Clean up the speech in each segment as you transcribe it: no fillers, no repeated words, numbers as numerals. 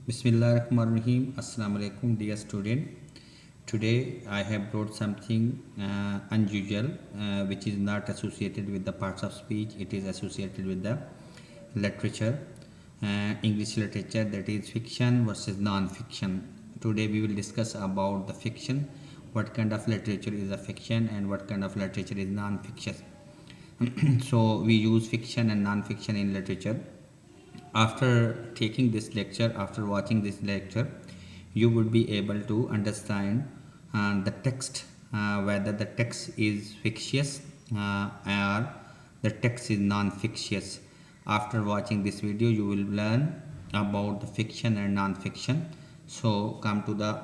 Bismillahirrahmanirrahim. Assalamu alaikum, dear student. Today I have brought something unusual, which is not associated with the parts of speech. It is associated with the literature, English literature, that is fiction versus non-fiction. Today we will discuss about the fiction, what kind of literature is a fiction and what kind of literature is non-fiction. So we use fiction and non-fiction in literature. After taking this lecture, after watching this lecture, you would be able to understand the text, whether the text is fictitious or the text is non-fictitious. After watching this video, you will learn about the fiction and non-fiction. So come to the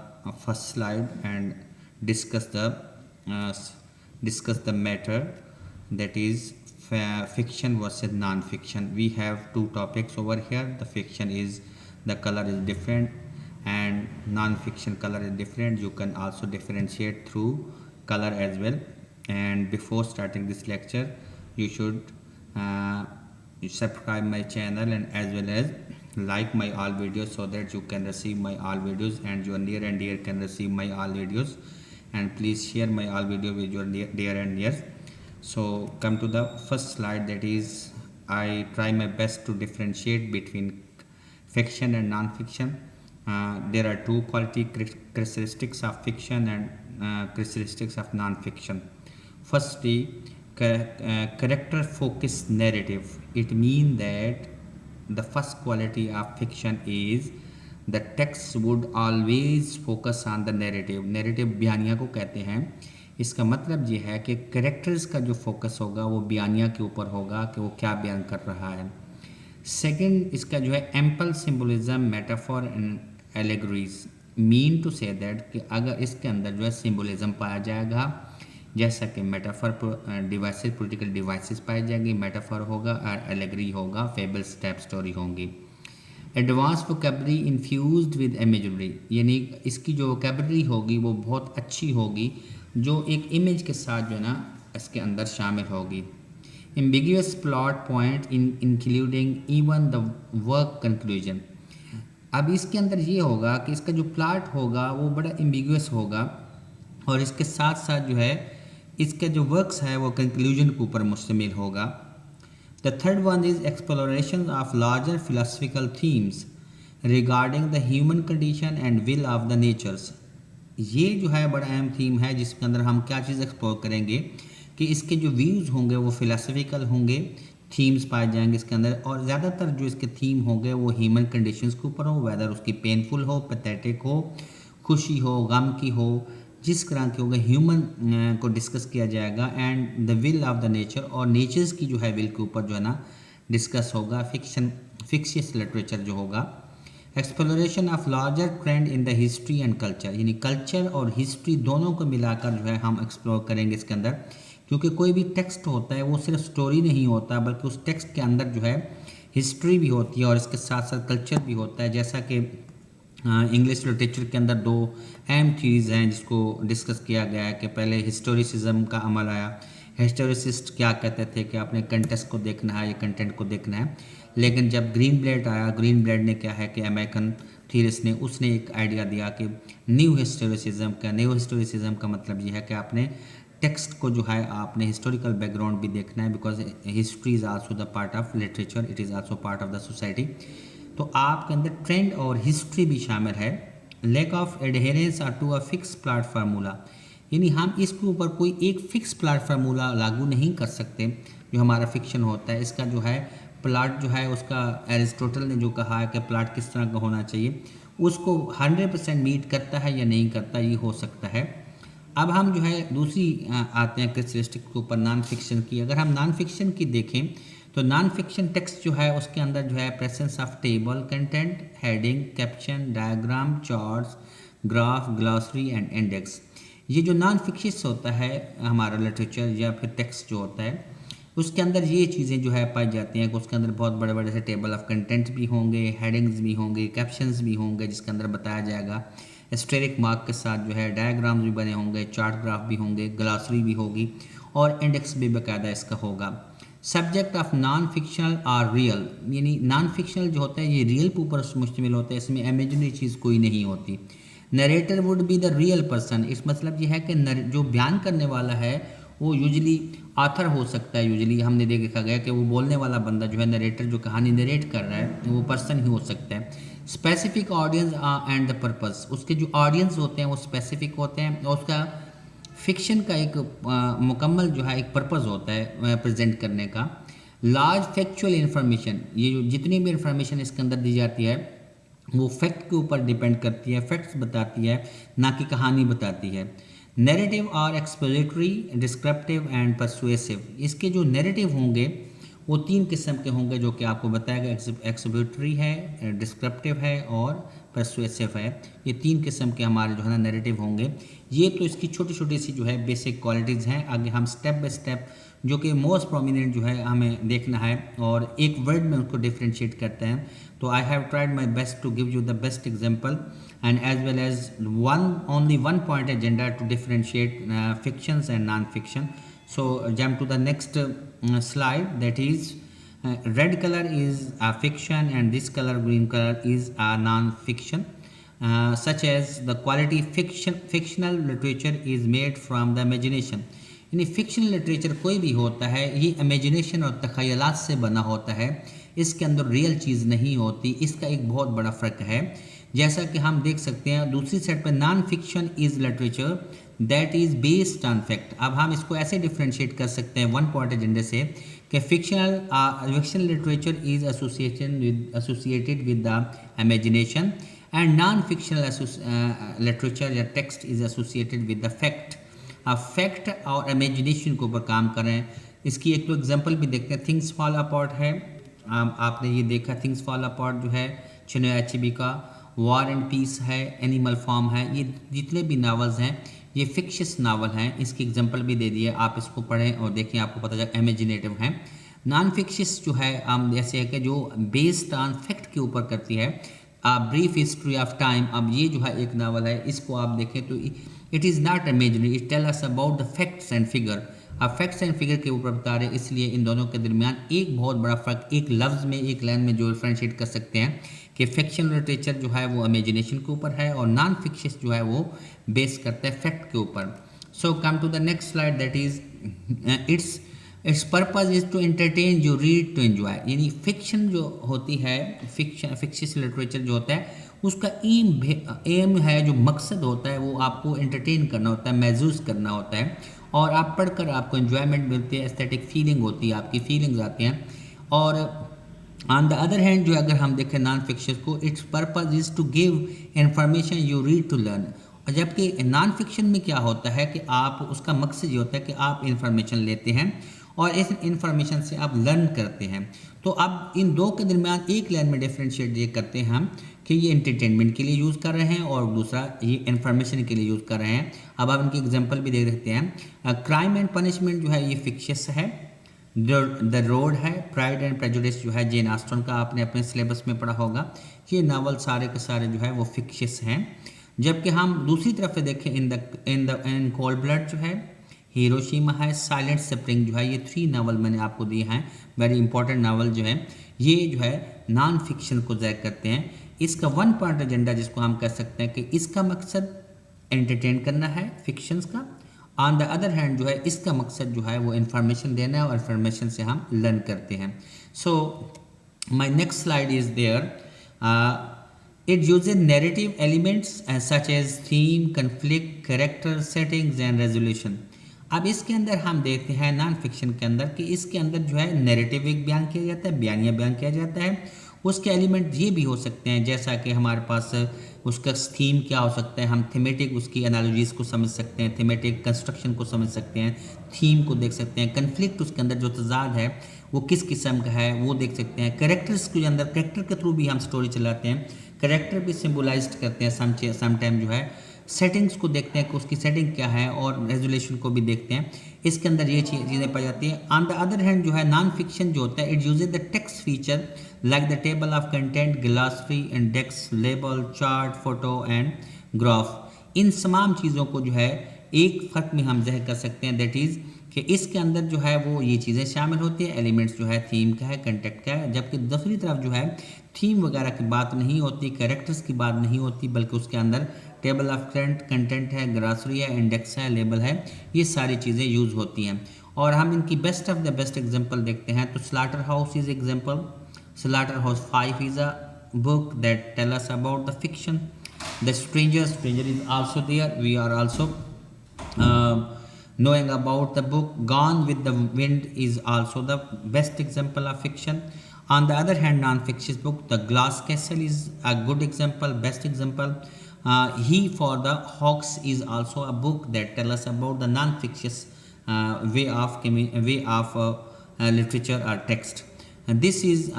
first slide and discuss the uh, matter, that is fiction versus non-fiction. We have two topics over here. The fiction is the color is different and non-fiction color is different. You can also differentiate through color as well. And before starting this lecture, you should subscribe my channel and as well as like my all videos, so that you can receive my all videos and your near and dear can receive my all videos. And please share my all video with your dear and near. So come to the first slide, that is I try my best to differentiate between fiction and non-fiction. There are two quality characteristics of fiction and characteristics of non-fiction. Firstly, character focused narrative. It means that the first quality of fiction is the text would always focus on the narrative. narrative बयानिया को कहते हैं। इसका मतलब ये है कि characters का जो फोकस होगा वो बयानिया के ऊपर होगा कि वो क्या बयान कर रहा है। सेकंड, इसका जो है ample symbolism, metaphor and allegories, mean to say that कि अगर इसके अंदर जो है सिंबलिज्म पाया जाएगा, जैसा कि मेटाफॉर डिवाइसेस, पॉलिटिकल डिवाइसेस पाई जाएंगी, मेटाफॉर होगा और एलेगरी होगा, फेबल्स टाइप स्टोरी होंगी। Advance vocabulary infused with imagery, यानी इसकी जो वोकेबलरी होगी वो बहुत अच्छी होगी, जो एक इमेज के साथ जो है ना इसके अंदर शामिल होगी। Ambiguous plot point including even the work conclusion. अब इसके अंदर ये होगा कि इसका जो प्लॉट होगा वो बड़ा एम्बिगुअस होगा और इसके साथ साथ जो है इसके जो वर्क्स है वो कंक्लूजन के ऊपर मुश्तमिल होगा। The third one is exploration of larger philosophical themes regarding the human condition and will of the natures. ये जो है बड़ा अहम थीम है, जिसके अंदर हम क्या चीज़ एक्सप्लोर करेंगे कि इसके जो व्यूज़ होंगे वो फिलोसफिकल होंगे, थीम्स पाए जाएंगे इसके अंदर, और ज़्यादातर जो इसके थीम होंगे वो ह्यूमन कंडीशंस के ऊपर हो, वेदर उसकी पेनफुल हो, पैथेटिक हो, खुशी हो, गम की हो, जिस तरह की होगा ह्यूमन को डिस्कस किया जाएगा। And the will of the nature, और नेचर्स की जो है विल के ऊपर जो है ना डिस्कस होगा। फिक्शियस लिटरेचर जो होगा। Exploration of larger trend in the history and culture, यानी कल्चर और हिस्ट्री दोनों को मिलाकर जो है हम एक्सप्लोर करेंगे इसके अंदर, क्योंकि कोई भी टेक्स्ट होता है वो सिर्फ स्टोरी नहीं होता, बल्कि उस टेक्स्ट के अंदर जो है हिस्ट्री भी होती है और इसके साथ साथ कल्चर भी होता है। जैसा कि इंग्लिश लिटरेचर के अंदर दो अहम चीज़ हैं जिसको डिस्कस किया गया है कि पहले हिस्टोरिसिज्म का अमल आया। हिस्टोरिसिस्ट क्या कहते थे कि आपने कंटेक्स्ट को देखना है या कंटेंट को देखना है, लेकिन जब ग्रीन ब्लेड आया, ग्रीन ब्लेड ने क्या है कि अमेरिकन थीरिस्ट ने उसने एक आइडिया दिया कि न्यू हिस्टोरिसिज्म का मतलब ये है कि आपने टेक्स्ट को जो है आपने हिस्टोरिकल बैकग्राउंड भी देखना है, because history is also the part of literature, it is also part of the society. तो आपके अंदर ट्रेंड और हिस्ट्री भी शामिल है। Lack of adherence to a fix plot formula, यानी हम इसके ऊपर कोई एक फिक्स प्लॉट फार्मूला लागू नहीं कर सकते जो हमारा फिक्शन होता है। इसका जो है प्लॉट जो है उसका एरिस्टोटल ने जो कहा है कि प्लॉट किस तरह का होना चाहिए, उसको 100% मीट करता है या नहीं करता, ये हो सकता है। अब हम जो है दूसरी आते हैं कैरेक्टरिस्टिक के ऊपर, नॉन फिक्शन की। अगर हम नॉन फिक्शन की देखें तो नॉन फिक्शन टेक्स्ट जो है उसके अंदर जो है presence of table, content, heading, caption, diagram, charts, graph, glossary and index. ये जो नॉन फिक्शियस होता है हमारा लिटरेचर या फिर टेक्स्ट जो होता है उसके अंदर ये चीज़ें जो है पाई जाती हैं कि उसके अंदर बहुत बड़े बड़े से टेबल ऑफ कंटेंट्स भी होंगे, हेडिंग्स भी होंगे, कैप्शंस भी होंगे जिसके अंदर बताया जाएगा, एस्टेरिक मार्क के साथ जो है डायग्राम्स भी बने होंगे, चार्ट ग्राफ भी होंगे, ग्लॉसरी भी होगी और इंडेक्स भी बाकायदा इसका होगा। Subject of non fictional or real, यानी नॉन फिक्शनल जो होता है ये रियल के ऊपर मुश्तमिल होता है, इसमें इमेजिनरी चीज़ कोई नहीं होती। Narrator would be the real person, इस मतलब ये है कि जो बयान करने वाला है वो यूजली आथर हो सकता है। यूजली हमने देखा गया कि वो बोलने वाला बंदा जो है, नरेटर जो कहानी नरेट कर रहा है वो पर्सन ही हो सकता है। Specific audience and the purpose, उसके जो ऑडियंस होते हैं वो स्पेसिफिक होते हैं और उसका फिक्शन का एक मुकम्मल जो है एक पर्पस होता है प्रेजेंट करने का। लार्ज फैक्चुअल इन्फॉर्मेशन, ये जो जितनी भी इंफॉर्मेशन इसके अंदर दी जाती है वो फैक्ट के ऊपर डिपेंड करती है, फैक्ट्स बताती है, ना कि कहानी बताती है। Narrative or explanatory, descriptive and persuasive, इसके जो नैरेटिव होंगे वो 3 किस्म के होंगे जो कि आपको बताएगा। एक्सप्लेनेटरी है, डिस्क्रिप्टिव है और परसुएसिव है। ये 3 किस्म के हमारे जो है ना नैरेटिव होंगे। ये तो इसकी छोटी छोटी सी जो है बेसिक क्वालिटीज़ हैं। आगे हम स्टेप बाय स्टेप जो कि मोस्ट प्रोमिनेंट जो है हमें देखना है और एक वर्ड में उसको डिफ्रेंशिएट करते हैं। तो I have tried my best to give you the best example and as well as only one point agenda to differentiate fictions and non-fiction. So jump to the next slide, that is red color is a fiction and this color green color is a non-fiction. Such as the quality fictional literature is made from the imagination, यानी fictional literature कोई भी होता है ये imagination और तख़यलात से बना होता है, इसके अंदर रियल चीज़ नहीं होती। इसका एक बहुत बड़ा फ़र्क है। जैसा कि हम देख सकते हैं दूसरी साइड पर non fiction is literature that is based on fact. अब हम इसको ऐसे डिफ्रेंशिएट कर सकते हैं वन पॉइंट एजेंडे से कि fictional literature is associated with the imagination and non fictional literature या text is associated with the fact. अब फैक्ट और इमेजिनेशन के ऊपर काम करें। इसकी एक तो एग्जांपल भी देखते हैं। थिंग्स फॉल अपार्ट है, आपने ये देखा थिंग्स फॉल अपार्ट जो है चिन्हो एचबी का। वॉर एंड पीस है, एनिमल फार्म है, ये जितने भी नावल्स हैं ये फिक्शियस नावल हैं। इसकी एग्जांपल भी दे दिए, आप इसको पढ़ें और देखें, आपको पता चला इमेजिनेटिव हैं। नॉन फिक्शियस जो है जैसे है कि जो बेस्ड ऑन फैक्ट के ऊपर करती है। ब्रीफ हिस्ट्री ऑफ टाइम, अब ये जो है एक नावल है, इसको आप देखें तो it is not imaginary, it tell us about the facts and figure. अब फैक्ट्स एंड फिगर के ऊपर बता रहे, इसलिए इन दोनों के दरमियान एक बहुत बड़ा फ़र्क एक लफ्ज़ में, एक लाइन में जो डिफ्रेंशिएट कर सकते हैं कि फिक्शनल लिटरेचर जो है वो इमेजिनेशन के ऊपर है और नॉन फिक्शियस जो है वो बेस करता है फैक्ट के ऊपर। So come to the next slide, that is its purpose is to entertain, you read to enjoy. यानी फिक्शन जो होती है, फिक्शियस लिटरेचर जो होता है उसका एम है, जो मकसद होता है वो आपको एंटरटेन करना होता है, महसूस करना होता है और आप पढ़कर आपको एंजॉयमेंट मिलती है, एस्थेटिक फीलिंग होती है, आपकी फीलिंग्स आती हैं। और ऑन द अदर हैंड जो अगर हम देखें नॉन फिक्शन को, its purpose is to give information you read to learn. और जबकि नॉन फिक्शन में क्या होता है कि आप उसका मकसद ये होता है कि आप इंफॉर्मेशन लेते हैं और इस इंफॉर्मेशन से आप लर्न करते हैं। तो अब इन दो के दरमियान एक लाइन में डिफ्रेंशिएट ये करते हैं हम कि ये एंटरटेनमेंट के लिए यूज़ कर रहे हैं और दूसरा ये इन्फॉर्मेशन के लिए यूज़ कर रहे हैं। अब आप इनके एग्जांपल भी दे सकते हैं। क्राइम एंड पनिशमेंट जो है ये फिक्शियस है। द रोड है, प्राइड एंड प्रेजुडिस जो है जेन ऑस्टन का, आपने अपने सिलेबस में पढ़ा होगा। ये नावल सारे के सारे जो है वो फिक्शियस हैं। जबकि हम दूसरी तरफ से देखें इन कोल्ड ब्लड जो है, हिरोशिमा है, साइलेंट स्प्रिंग जो है, ये 3 नावल मैंने आपको दिए हैं, वेरी इंपॉर्टेंट नावल जो है, ये जो है नॉन फिक्शन को ज़ाहिर करते हैं। इसका वन पॉइंट एजेंडा जिसको हम कह सकते हैं कि इसका मकसद एंटरटेन करना है फिक्शंस का। ऑन द अदर हैंड जो है इसका मकसद जो है वो इन्फॉर्मेशन देना है और इन्फॉर्मेशन से हम लर्न करते हैं। So my next slide is there. It uses narrative elements such as theme, conflict, character, settings and resolution. अब इसके अंदर हम देखते हैं नॉन फिक्शन के अंदर कि इसके अंदर जो है नैरेटिव एक बयान किया जाता है, बयानिया बयान किया जाता है। उसके एलिमेंट ये भी हो सकते हैं जैसा कि हमारे पास उसका थीम क्या हो सकता है, हम थीमेटिक उसकी एनालॉजीज को समझ सकते हैं, थीमेटिक कंस्ट्रक्शन को समझ सकते हैं, थीम को देख सकते हैं, कन्फ्लिक्ट उसके अंदर जो तजाद है वो किस किस्म का है वो देख सकते हैं। कैरेक्टर्स के अंदर कैरेक्टर के थ्रू भी हम स्टोरी चलाते हैं, कैरेक्टर भी सिम्बोलाइज करते हैं सम टाइम जो है। सेटिंग्स को देखते हैं कि उसकी सेटिंग क्या है और रेजोल्यूशन को भी देखते हैं, इसके अंदर ये चीज़ें पाई जाती हैं। ऑन द अदर हैंड जो है नॉन फिक्शन जो होता है, it uses the text feature like the table of content, glossary, index, label, chart, photo and graph. इन तमाम चीज़ों को जो है एक फ़र्क में हम ज़ाहिर कर सकते हैं, दैट इज़ कि इसके अंदर जो है वो ये चीज़ें शामिल होती है, एलिमेंट्स जो है थीम का है, कंटेंट का है, जबकि दूसरी तरफ जो है थीम वगैरह की बात नहीं होती, कैरेक्टर्स की बात नहीं होती, बल्कि उसके अंदर टेबल ऑफ कंटेंट है, ग्रासरी है, इंडेक्स है, लेबल है, ये सारी चीज़ें यूज़ होती हैं। और हम इनकी best of the best example देखते हैं तो slaughter house is example. Slaughter house 5 is a book that tell us about the fiction. The stranger is also there. We are also knowing about the book. Gone with the Wind is also the best example of fiction. On the other hand, non-fiction book The Glass Castle is a good example, best example. He for the Hawks is also a book that tell us about the non-fictitious way of literature or text. And this is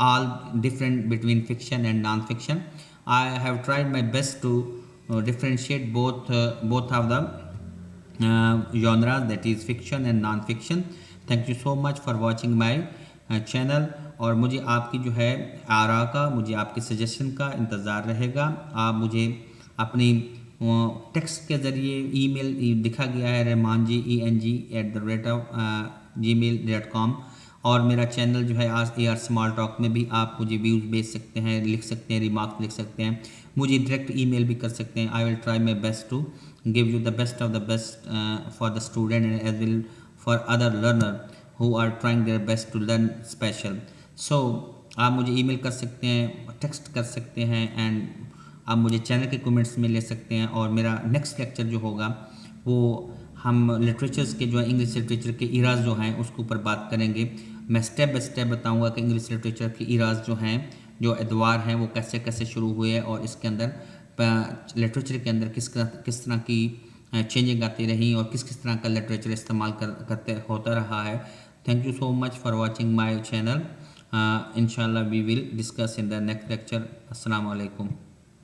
all different between fiction and non-fiction. I have tried my best to differentiate both of the genres, that is fiction and non-fiction. Thank you so much for watching my channel. और मुझे आपकी जो है आरा का, मुझे आपके suggestion का इंतज़ार रहेगा। आप मुझे अपनी टेक्स्ट के ज़रिए ईमेल दिखा गया है remanji@gmail.com, और मेरा चैनल जो है आज AR स्मॉल टॉक में भी आप मुझे व्यूज़ भेज सकते हैं, लिख सकते हैं, रिमार्क्स लिख सकते हैं, मुझे डायरेक्ट ईमेल भी कर सकते हैं। I will try my best to give you the best of the best for the student and as well for other learner who are trying their best to learn special. So आप मुझे email कर सकते हैं, text कर सकते हैं, and आप मुझे चैनल के कमेंट्स में ले सकते हैं। और मेरा नेक्स्ट लेक्चर जो होगा वो हम लिटरेचर्स के जो है इंग्लिश लिटरेचर के इराज जो हैं उसके ऊपर बात करेंगे। मैं स्टेप बाय स्टेप बताऊंगा कि इंग्लिश लिटरेचर के इराज जो हैं, जो अदवार हैं, वो कैसे कैसे शुरू हुए और इसके अंदर लिटरेचर के अंदर किस तरह की चेंजिंग आती रही और किस तरह का लिटरेचर इस्तेमाल करते होता रहा है। Thank you so much for watching my channel. इंशाल्लाह we will discuss in the next lecture. अस्सलाम वालेकुम।